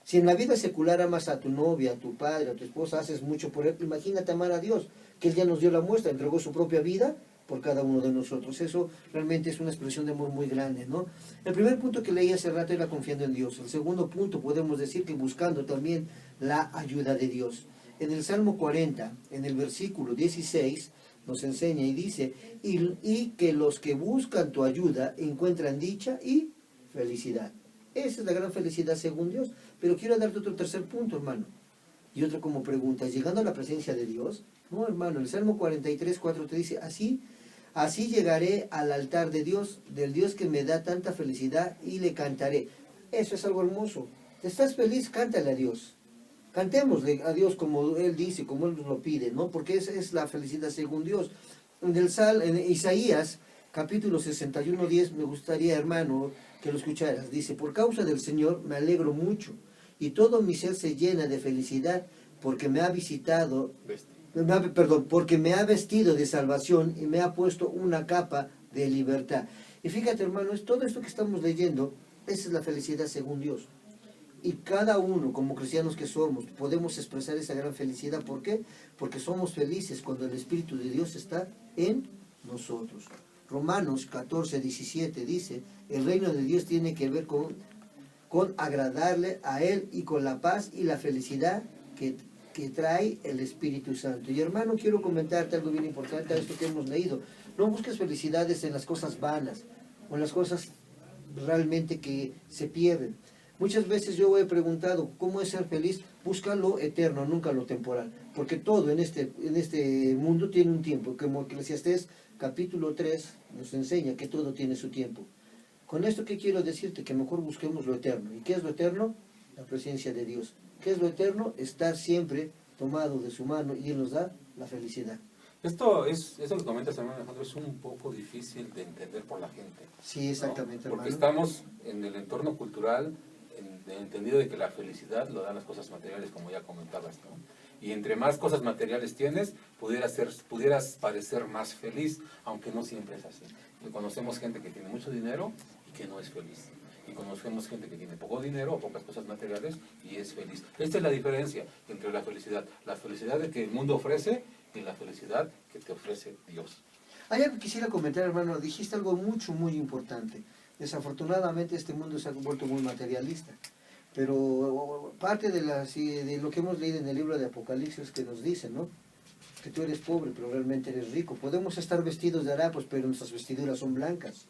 Si en la vida secular amas a tu novia, a tu padre, a tu esposa, haces mucho por él, imagínate amar a Dios, que Él ya nos dio la muestra, entregó su propia vida por cada uno de nosotros. Eso realmente es una expresión de amor muy grande, ¿no? El primer punto que leí hace rato era confiando en Dios. El segundo punto podemos decir que buscando también la ayuda de Dios. En el Salmo 40, en el versículo 16, nos enseña y dice, y que los que buscan tu ayuda encuentran dicha y felicidad. Esa es la gran felicidad según Dios. Pero quiero darte otro tercer punto, hermano. Y otro como pregunta, llegando a la presencia de Dios. No, hermano, el Salmo 43, 4 te dice, así llegaré al altar de Dios, del Dios que me da tanta felicidad, y le cantaré. Eso es algo hermoso. ¿Estás feliz? Cántale a Dios. Cantémosle a Dios como Él dice, como Él nos lo pide, ¿no? Porque esa es la felicidad según Dios. En Isaías, capítulo 61, 10, me gustaría, hermano, que lo escucharas. Dice, por causa del Señor me alegro mucho, y todo mi ser se llena de felicidad, porque me ha visitado, porque me ha vestido de salvación y me ha puesto una capa de libertad. Y fíjate, hermano, es todo esto que estamos leyendo, esa es la felicidad según Dios. Y cada uno, como cristianos que somos, podemos expresar esa gran felicidad. ¿Por qué? Porque somos felices cuando el Espíritu de Dios está en nosotros. Romanos 14, 17 dice, el reino de Dios tiene que ver con agradarle a Él y con la paz y la felicidad que trae el Espíritu Santo. Y hermano, quiero comentarte algo bien importante a esto que hemos leído. No busques felicidades en las cosas vanas o en las cosas realmente que se pierden. Muchas veces yo he preguntado, ¿cómo es ser feliz? Busca lo eterno, nunca lo temporal. Porque todo en este mundo tiene un tiempo. Como Eclesiastés capítulo 3 nos enseña que todo tiene su tiempo. Con esto, ¿qué quiero decirte? Que mejor busquemos lo eterno. ¿Y qué es lo eterno? La presencia de Dios. ¿Qué es lo eterno? Estar siempre tomado de su mano, y Él nos da la felicidad. Eso que comentas, hermano Alejandro, es un poco difícil de entender por la gente. Sí, exactamente, ¿no? Porque hermano. estamos en el entorno cultural, en el entendido de que la felicidad lo dan las cosas materiales, como ya comentabas, ¿no? Y entre más cosas materiales tienes, pudieras parecer más feliz, aunque no siempre es así. Y conocemos gente que tiene mucho dinero y que no es feliz. Y conocemos gente que tiene poco dinero o pocas cosas materiales y es feliz. Esta es la diferencia entre la felicidad de que el mundo ofrece y la felicidad que te ofrece Dios. Hay algo que quisiera comentar, hermano. Dijiste algo muy importante. Desafortunadamente este mundo se ha vuelto muy materialista. Pero parte de lo que hemos leído en el libro de Apocalipsis que nos dice, ¿no? Que tú eres pobre, pero realmente eres rico. Podemos estar vestidos de harapos, pero nuestras vestiduras son blancas.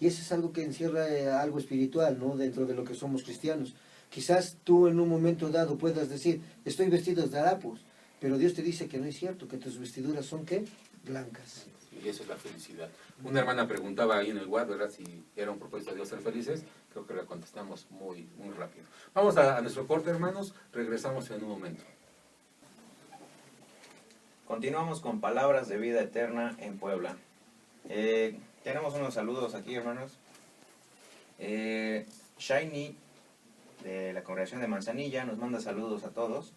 Y eso es algo que encierra algo espiritual, ¿no? Dentro de lo que somos cristianos. Quizás tú en un momento dado puedas decir, estoy vestido de harapos, pero Dios te dice que no es cierto, que tus vestiduras son, ¿qué? Blancas. Y eso es la felicidad. Una hermana preguntaba ahí en el WhatsApp, ¿verdad?, si era un propósito de Dios ser felices. Creo que la contestamos muy rápido. Vamos a nuestro corte, hermanos. Regresamos en un momento. Continuamos con Palabras de Vida Eterna en Puebla. Tenemos unos saludos aquí, hermanos. Shiny, de la congregación de Manzanilla, nos manda saludos a todos.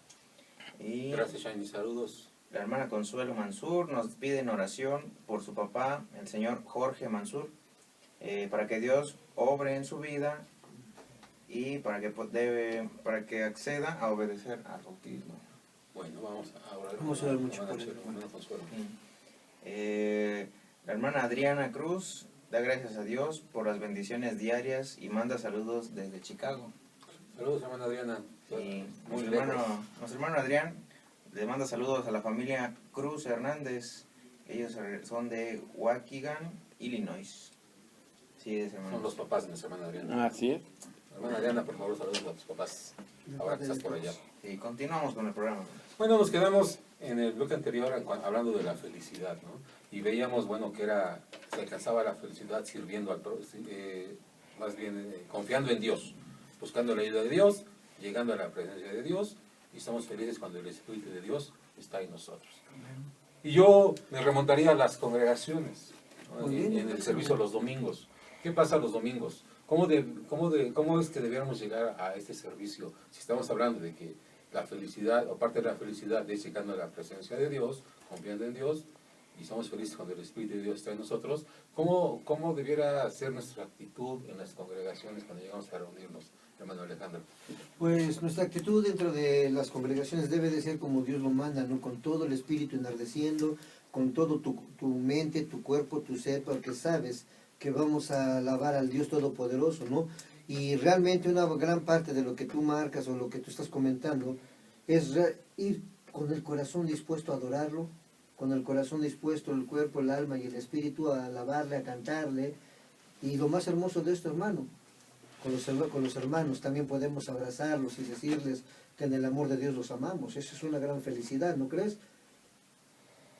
Y Gracias, Shiny. Saludos. la hermana Consuelo Mansur nos pide en oración por su papá, el señor Jorge Mansur. para que Dios obre en su vida y para que acceda a obedecer al bautismo. Bueno, vamos a orar. Vamos a orar mucho por él. Hermana Consuelo. La hermana Adriana Cruz da gracias a Dios por las bendiciones diarias y manda saludos desde Chicago. Saludos, hermana Adriana. Y Muy nuestro lejos. hermano Adrián le manda saludos a la familia Cruz Hernández. Ellos son de Waukegan, Illinois. Sí, es hermano. Son los papás de nuestra hermana Adriana. Así es. Hermana Adriana, por favor, saludos a tus papás. Ahora que estás por allá. Y continuamos con el programa. Bueno, nos quedamos en el bloque anterior hablando de la felicidad, ¿no? Y veíamos, bueno, que se alcanzaba la felicidad sirviendo al más bien confiando en Dios, buscando la ayuda de Dios, llegando a la presencia de Dios, y estamos felices cuando el Espíritu de Dios está en nosotros. Y yo me remontaría a las congregaciones, ¿no? En el servicio los domingos. ¿Qué pasa los domingos? ¿Cómo es que debiéramos llegar a este servicio? Si estamos hablando de que la felicidad, o parte de la felicidad es llegando a la presencia de Dios, confiando en Dios, y somos felices cuando el Espíritu de Dios está en nosotros, ¿cómo debiera ser nuestra actitud en las congregaciones cuando llegamos a reunirnos, hermano Alejandro? Pues nuestra actitud dentro de las congregaciones debe de ser como Dios lo manda, ¿no? Con todo el espíritu enardeciendo, con todo tu mente, tu cuerpo, tu ser, porque sabes que vamos a alabar al Dios Todopoderoso, ¿no? Y realmente una gran parte de lo que tú marcas o lo que tú estás comentando es ir con el corazón dispuesto a adorarlo, con el corazón dispuesto, el cuerpo, el alma y el espíritu a alabarle, a cantarle. Y lo más hermoso de esto, hermano, con los hermanos también podemos abrazarlos y decirles que en el amor de Dios los amamos. Eso es una gran felicidad, ¿no crees?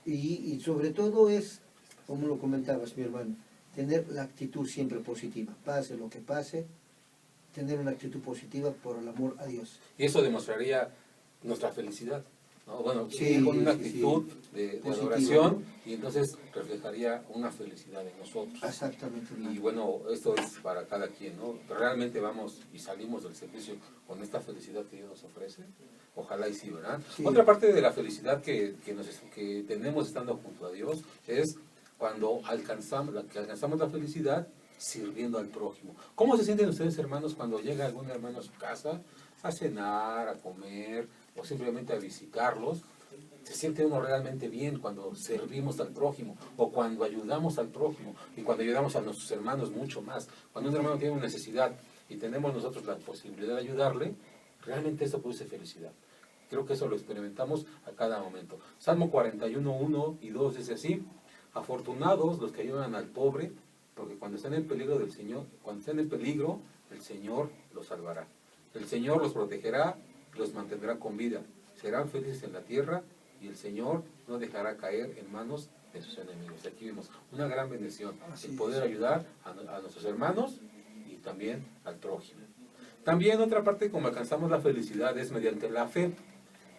Y sobre todo es, como lo comentabas, mi hermano, tener la actitud siempre positiva, pase lo que pase, tener una actitud positiva por el amor a Dios. Y eso demostraría nuestra felicidad, ¿no? Bueno, Sí, con una sí, actitud sí. de Positiva, adoración, ¿no? y entonces reflejaría una felicidad en nosotros. Exactamente, Y hermano. bueno, esto es para cada quien, ¿no? Realmente vamos y salimos del servicio con esta felicidad que Dios nos ofrece. Ojalá y sí, ¿verdad? Sí. Otra parte de la felicidad que tenemos estando junto a Dios es cuando alcanzamos la felicidad sirviendo al prójimo. ¿Cómo se sienten ustedes, hermanos, cuando llega algún hermano a su casa a cenar, a comer o simplemente a visitarlos? Se siente uno realmente bien cuando servimos al prójimo o cuando ayudamos al prójimo y cuando ayudamos a nuestros hermanos mucho más. Cuando un hermano tiene una necesidad y tenemos nosotros la posibilidad de ayudarle, realmente eso produce felicidad. Creo que eso lo experimentamos a cada momento. Salmo 41, 1 y 2 dice así: afortunados los que ayudan al pobre, porque cuando estén en peligro del Señor, cuando estén en peligro, el Señor los salvará. El Señor los protegerá y los mantendrá con vida. Serán felices en la tierra y el Señor no dejará caer en manos de sus enemigos. Aquí vemos una gran bendición, el poder ayudar a nuestros hermanos y también al prójimo. También otra parte como alcanzamos la felicidad es mediante la fe,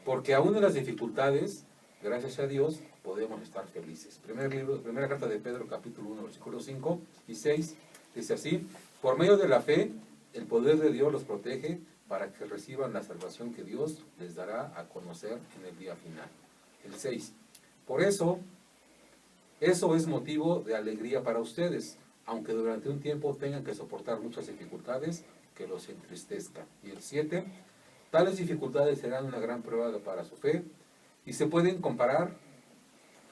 porque aún en las dificultades, gracias a Dios, podemos estar felices. Primera carta de Pedro, capítulo 1, versículos 5 y 6, dice así: por medio de la fe, el poder de Dios los protege para que reciban la salvación que Dios les dará a conocer en el día final. El 6. Por eso es motivo de alegría para ustedes, aunque durante un tiempo tengan que soportar muchas dificultades que los entristezcan. Y el 7. Tales dificultades serán una gran prueba para su fe y se pueden comparar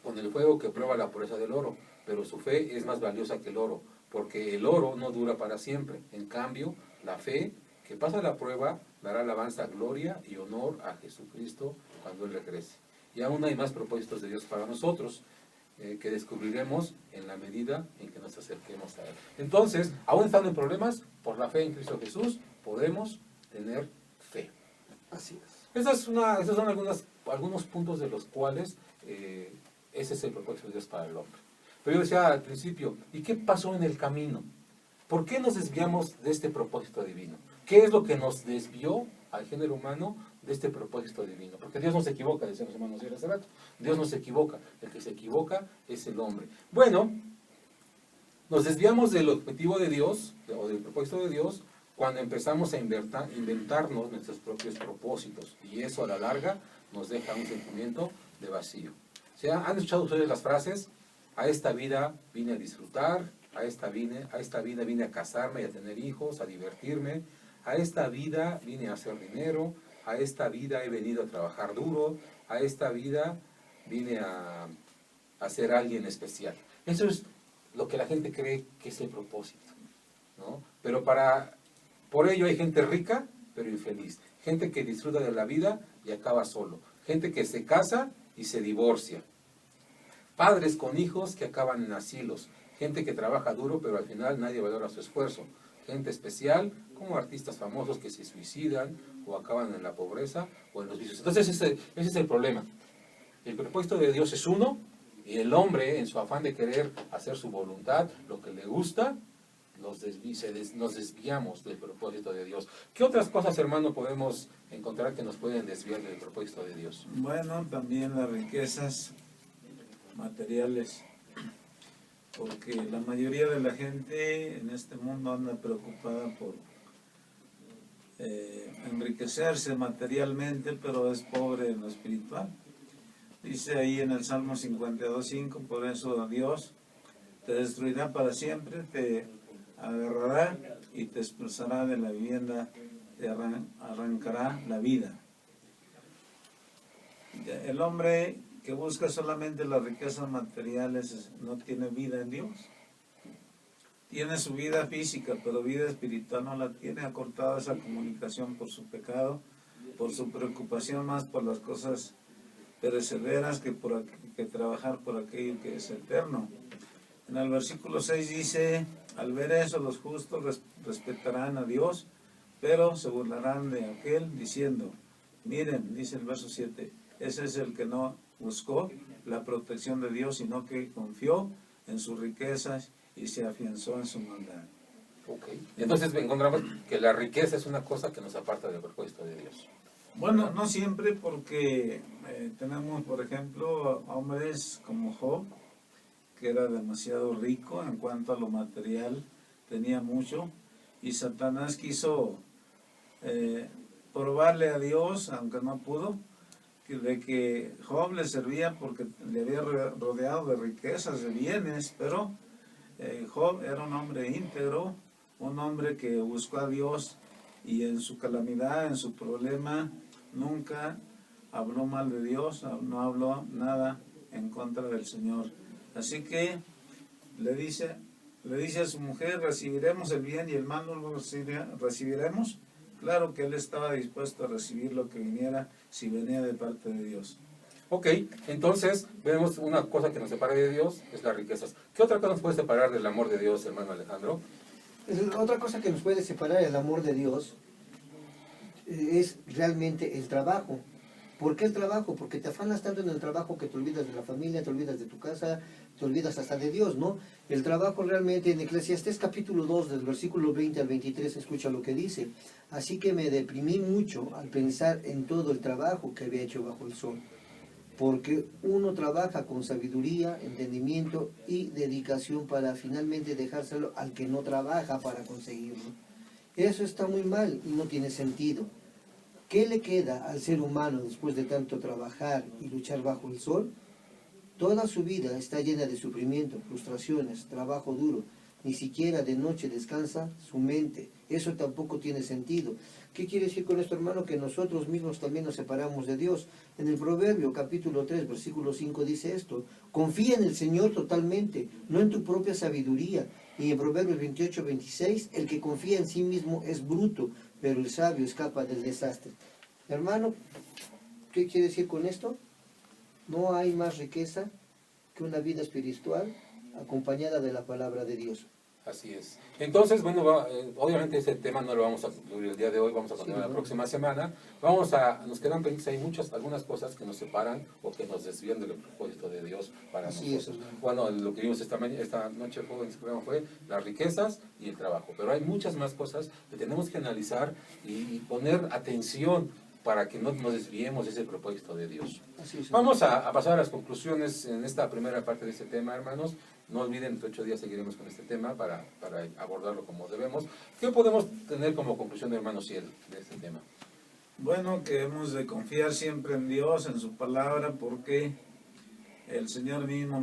con el fuego que prueba la pureza del oro, pero su fe es más valiosa que el oro, porque el oro no dura para siempre. En cambio, la fe que pasa la prueba dará alabanza, gloria y honor a Jesucristo cuando Él regrese. Y aún hay más propósitos de Dios para nosotros, que descubriremos en la medida en que nos acerquemos a Él. Entonces, aún estando en problemas, por la fe en Cristo Jesús, podemos tener fe. Así es. Esos son algunos puntos de los cuales ese es el propósito de Dios para el hombre. Pero yo decía al principio, ¿y qué pasó en el camino? ¿Por qué nos desviamos de este propósito divino? ¿Qué es lo que nos desvió al género humano de este propósito divino? Porque Dios no se equivoca, decían los hermanos hace rato. Dios no se equivoca. El que se equivoca es el hombre. Bueno, nos desviamos del objetivo de Dios, o del propósito de Dios, cuando empezamos a inventarnos nuestros propios propósitos. Y eso a la larga nos deja un sentimiento de vacío. ¿Han escuchado ustedes las frases? A esta vida vine a disfrutar, a esta vida vine a casarme y a tener hijos, a divertirme, a esta vida vine a hacer dinero, a esta vida he venido a trabajar duro, a esta vida vine a ser alguien especial. Eso es lo que la gente cree que es el propósito, ¿no? Pero por ello hay gente rica, pero infeliz. Gente que disfruta de la vida y acaba solo. Gente que se casa y se divorcia. Padres con hijos que acaban en asilos. Gente que trabaja duro, pero al final nadie valora su esfuerzo. Gente especial, como artistas famosos que se suicidan o acaban en la pobreza o en los vicios. Entonces ese es el problema. El propósito de Dios es uno, y el hombre, en su afán de querer hacer su voluntad, lo que le gusta, nos desviamos del propósito de Dios. ¿Qué otras cosas, hermano, podemos encontrar que nos pueden desviar del propósito de Dios? Bueno, también las riquezas materiales, porque la mayoría de la gente en este mundo anda preocupada por enriquecerse materialmente, pero es pobre en lo espiritual. Dice ahí en el Salmo 52:5, por eso Dios te destruirá para siempre, te agarrará y te expulsará de la vivienda, te arrancará la vida. El hombre que busca solamente las riquezas materiales no tiene vida en Dios. Tiene su vida física, pero vida espiritual no la tiene. Ha cortado esa comunicación por su pecado, por su preocupación más por las cosas perecederas que trabajar por aquello que es eterno. En el versículo 6 dice, al ver eso los justos respetarán a Dios, pero se burlarán de aquel diciendo, miren, dice el verso 7, ese es el que no buscó la protección de Dios, sino que confió en sus riquezas y se afianzó en su maldad. Okay. Entonces encontramos que la riqueza es una cosa que nos aparta del propósito de Dios. Bueno, no siempre, porque tenemos, por ejemplo, hombres como Job, que era demasiado rico en cuanto a lo material, tenía mucho, y Satanás quiso probarle a Dios, aunque no pudo, de que Job le servía porque le había rodeado de riquezas, de bienes, pero Job era un hombre íntegro, un hombre que buscó a Dios, y en su calamidad, en su problema, nunca habló mal de Dios, no habló nada en contra del Señor. Así que le dice a su mujer, recibiremos el bien y el mal no lo recibiremos. Claro que él estaba dispuesto a recibir lo que viniera, si venía de parte de Dios. Ok, entonces vemos una cosa que nos separa de Dios, es las riquezas. ¿Qué otra cosa nos puede separar del amor de Dios, hermano Alejandro? Otra cosa que nos puede separar del amor de Dios es realmente el trabajo. ¿Por qué el trabajo? Porque te afanas tanto en el trabajo que te olvidas de la familia, te olvidas de tu casa, te olvidas hasta de Dios, ¿no? El trabajo realmente, en Eclesiastés capítulo 2, del versículo 20 al 23, escucha lo que dice. Así que me deprimí mucho al pensar en todo el trabajo que había hecho bajo el sol. Porque uno trabaja con sabiduría, entendimiento y dedicación para finalmente dejárselo al que no trabaja para conseguirlo. Eso está muy mal y no tiene sentido. ¿Qué le queda al ser humano después de tanto trabajar y luchar bajo el sol? Toda su vida está llena de sufrimiento, frustraciones, trabajo duro. Ni siquiera de noche descansa su mente. Eso tampoco tiene sentido. ¿Qué quiere decir con esto, hermano? Que nosotros mismos también nos separamos de Dios. En el Proverbio capítulo 3, versículo 5 dice esto. Confía en el Señor totalmente, no en tu propia sabiduría. Y en Proverbios 28, 26, el que confía en sí mismo es bruto, pero el sabio escapa del desastre. Hermano, ¿qué quiere decir con esto? No hay más riqueza que una vida espiritual acompañada de la palabra de Dios. Así es. Entonces, bueno, obviamente ese tema no lo vamos a concluir el día de hoy, vamos a continuar la próxima semana. Nos quedan pendientes, hay algunas cosas que nos separan o que nos desvían del propósito de Dios para nosotros. Bueno, lo que vimos esta noche fue las riquezas y el trabajo, pero hay muchas más cosas que tenemos que analizar y poner atención para que no nos desviemos de ese propósito de Dios. Vamos a pasar a las conclusiones en esta primera parte de este tema, hermanos. No olviden, en 8 días seguiremos con este tema para abordarlo como debemos. ¿Qué podemos tener como conclusión, hermano Ciel, de este tema? Bueno, que hemos de confiar siempre en Dios, en su palabra, porque El Señor mismo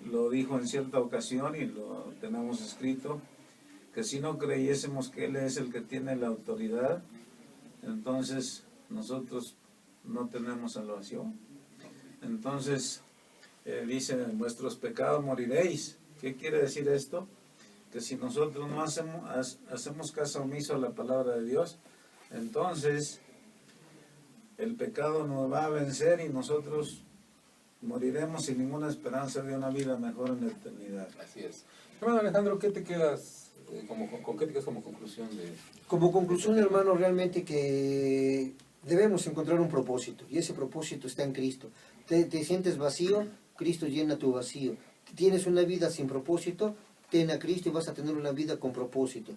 lo dijo en cierta ocasión y lo tenemos escrito, que si no creyésemos que Él es el que tiene la autoridad, entonces nosotros no tenemos salvación. Entonces dice, en vuestros pecados moriréis. ¿Qué quiere decir esto? Que si nosotros no hacemos caso omiso a la palabra de Dios, entonces el pecado nos va a vencer y nosotros moriremos sin ninguna esperanza de una vida mejor en la eternidad. Así es. Hermano Alejandro, ¿qué te quedas, con qué te quedas como conclusión de...? Como conclusión, hermano, realmente que debemos encontrar un propósito, y ese propósito está en Cristo. Te sientes vacío, Cristo llena tu vacío. Tienes una vida sin propósito, ten a Cristo y vas a tener una vida con propósito.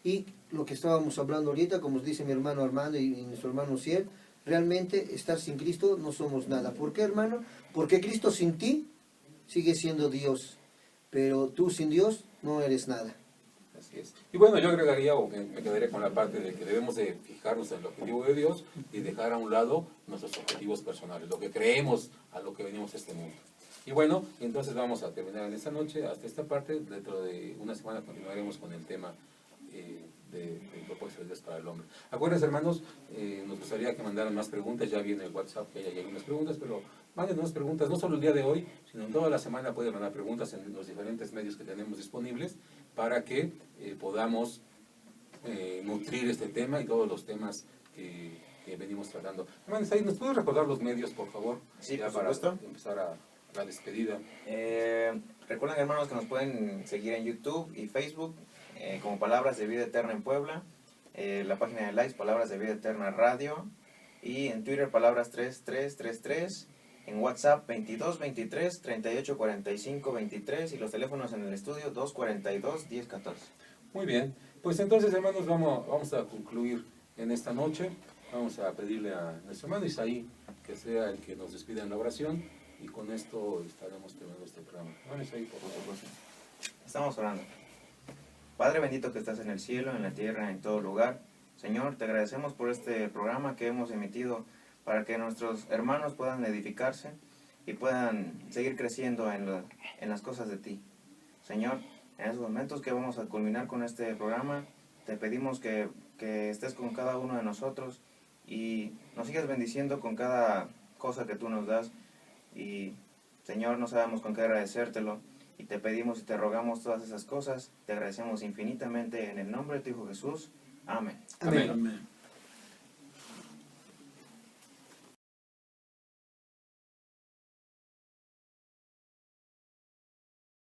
Y lo que estábamos hablando ahorita, como dice mi hermano Armando y nuestro hermano Ciel, realmente estar sin Cristo no somos nada. ¿Por qué, hermano? Porque Cristo sin ti sigue siendo Dios, pero tú sin Dios no eres nada. Así es. Y bueno, yo agregaría, o me quedaría con la parte de que debemos de fijarnos en el objetivo de Dios y dejar a un lado nuestros objetivos personales, lo que creemos a lo que venimos a este mundo. Y bueno, entonces vamos a terminar en esta noche, hasta esta parte. Dentro de una semana continuaremos con el tema del propósito de Dios para el hombre. Acuérdense, hermanos, nos gustaría que mandaran más preguntas. Ya viene el WhatsApp, que hay algunas preguntas, pero manden más preguntas, no solo el día de hoy, sino en toda la semana pueden mandar preguntas en los diferentes medios que tenemos disponibles para que podamos nutrir este tema y todos los temas que venimos tratando. Hermanos, ahí, ¿nos puedes recordar los medios, por favor? Sí, ya por para supuesto. empezar a la despedida. Recuerden, hermanos, que nos pueden seguir en YouTube y Facebook como Palabras de Vida Eterna en Puebla, la página de likes Palabras de Vida Eterna Radio, y en Twitter Palabras 3333, en WhatsApp 22 23 38 45 23 y los teléfonos en el estudio 242 10 14. Muy bien, pues entonces, hermanos, vamos a concluir en esta noche. Vamos a pedirle a nuestro hermano Isaí que sea el que nos despida en la oración, y con esto estaremos terminando este programa. Hermano Isaí, por favor. Estamos orando. Padre bendito que estás en el cielo, en la tierra, en todo lugar. Señor, te agradecemos por este programa que hemos emitido para que nuestros hermanos puedan edificarse y puedan seguir creciendo en las cosas de ti. Señor, en esos momentos que vamos a culminar con este programa, te pedimos que estés con cada uno de nosotros y nos sigas bendiciendo con cada cosa que tú nos das. Y, Señor, no sabemos con qué agradecértelo. Y te pedimos y te rogamos todas esas cosas. Te agradecemos infinitamente en el nombre de tu Hijo Jesús. Amén. Amén. Amén.